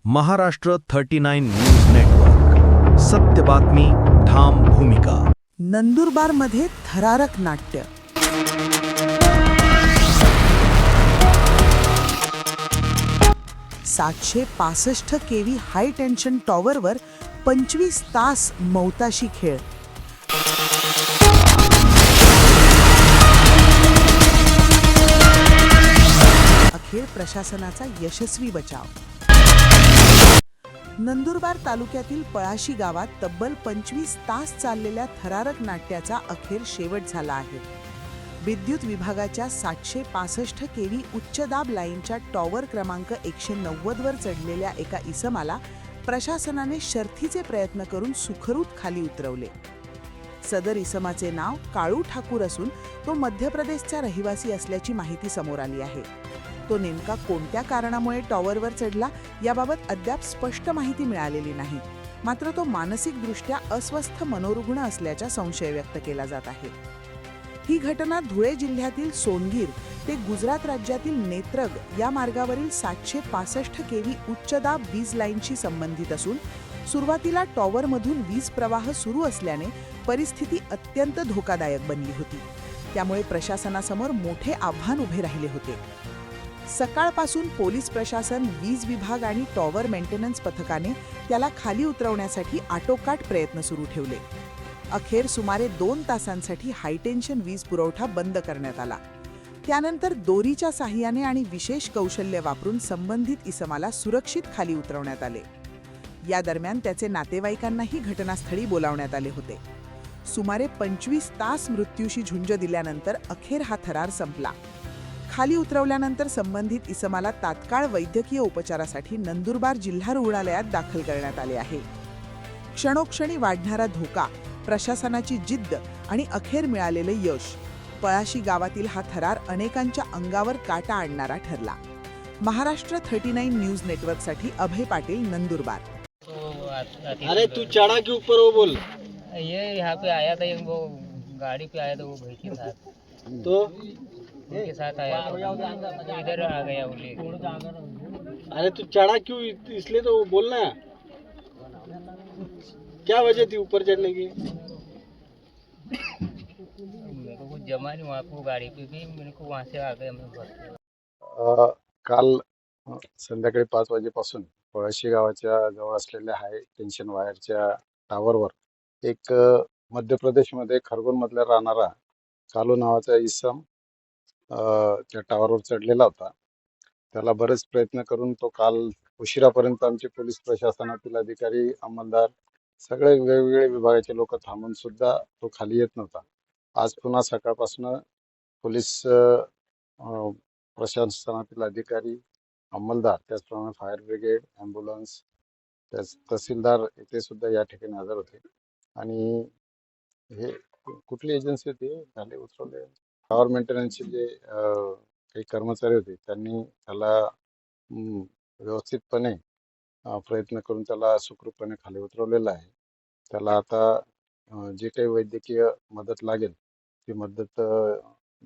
Maharashtra 39 news network. सत्य बातमी, ठाम भूमिका. नंदुरबारमध्ये थरारक नाट्य. सातशे 65 केव्ही हाय टेन्शन टॉवरवर 25 तास मौताशी खेळ. अखेर प्रशासनाचा यशस्वी बचाव. नंदुरबार तालुक्यातील पळाशी गावात तब्बल 25 तास चाललेल्या थरारक नाट्याचा अखेर शेवट झाला आहे. विद्युत विभागाच्या 765 केव्ही उच्च दाब लाईनच्या टॉवर क्रमांक 190 वर चढलेल्या एका इसमाला प्रशासनाने शर्थीचे प्रयत्न करून सुखरूत खाली उतरवले. सदर इसमाचे नाव काळू ठाकूर असून तो मध्य प्रदेशचा रहिवासी असल्याची माहिती समोर आली आहे. तो नेमका कोणत्या कारणामुळे टॉवरवर चढला याबाबत अद्याप स्पष्ट माहिती मिळालेली नाही. मात्र तो मानसिकदृष्ट्या अस्वस्थ मनोरुग्ण असल्याचा संशय व्यक्त केला जात आहे. ही घटना धुळे जिल्ह्यातील सोनगीर ते गुजरात राज्यातील नेत्रग या मार्गावरील 765 केव्ही उच्च दाब वीज लाईनशी संबंधित असून सुरुवातीला टॉवरमधून वीज प्रवाह सुरू असल्याने परिस्थिती अत्यंत धोकादायक बनली होती. त्यामुळे प्रशासनासमोर मोठे आव्हान उभे राहिले होते. सकाळपासून पोलीस प्रशासन, वीज विभाग आणि टॉवर मेंटेनन्स पथकाने त्याला खाली उतरवण्यासाठी आटोकाट प्रयत्न सुरू ठेवले. अखेर सुमारे 2 तासांसाठी हायटेन्शन वीज पुरवठा बंद करण्यात आला. त्यानंतर दोरीच्या साहाय्याने आणि विशेष कौशल्य वापरून संबंधित इसमाला सुरक्षित खाली उतरवण्यात आले. या दरम्यान त्याचे नातेवाईकांनाही घटनास्थळी बोलावण्यात आले होते. सुमारे 25 तास मृत्यूशी झुंज दिल्यानंतर अखेर हा थरार संपला. खाली उतरवल्यानंतर संबंधित इसमाला तात्काळ वैद्यकीय उपचारासाठी नंदुरबार जिल्हा रुग्णालयात दाखल करण्यात आले आहे. क्षणोक्षणी वाढणारा धोका, प्रशासनाची जिद्द आणि अखेर मिळालेले यश. पळाशी गावातील हा थरार अनेकांच्या अंगावर काटा आणणारा ठरला. महाराष्ट्र 39 न्यूज नेटवर्कसाठी अभय पाटील, नंदुरबार. अरे तू चढ़ा के ऊपर वो बोल. ये यहाँ पे आया था, वो गाड़ी पे आया था, वो भाई के साथ, तो उनके साथ आया था, इधर आ गया वो लेके. अरे तू चढ़ा क्यों, इसलिए तो वो बोलना है. क्या वजह थी ऊपर चढ़ने की? मेरे को कुछ जमा नहीं वहाँ को गाड़ी पे भी, मेरे को वहाँ से आ गया मैं घर. काल संध्याकाळी 5 वाजेपासून पळशी गावाच्या जवळ असलेल्या हाय टेन्शन वायरच्या टावरवर एक मध्य प्रदेशमध्ये खरगोन मधला राहणारा कालू नावाचा इसम त्या टावरवर चढलेला होता. त्याला बरेच प्रयत्न करून तो काल उशिरापर्यंत आमचे पोलीस प्रशासनातील अधिकारी, अंमलदार, सगळे वेगवेगळे विभागाचे लोक थांबून सुद्धा तो खाली येत नव्हता. आज पुन्हा सकाळपासून पोलीस प्रशासनातील अधिकारी, अंमलदार, त्याचप्रमाणे फायर ब्रिगेड, ॲम्ब्युलन्स, तहसीलदार इथे सुद्धा या ठिकाणी हजर होते. आणि हे कुठली एजन्सी होती झाले उतरवले, टॉवर मेंटेनन्सचे जे काही कर्मचारी होते त्यांनी त्याला व्यवस्थितपणे प्रयत्न करून त्याला सुखरूपपणे खाली उतरवलेलं आहे. त्याला आता जे काही वैद्यकीय मदत लागेल ती मदत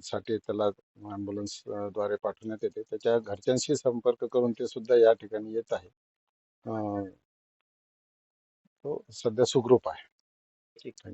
साठी त्याला ॲम्ब्युलन्स द्वारे पाठवण्यात येते. त्याच्या घरच्यांशी संपर्क करून ते सुद्धा या ठिकाणी येत आहे. तो सध्या सुखरूप आहे. ठीक आहे.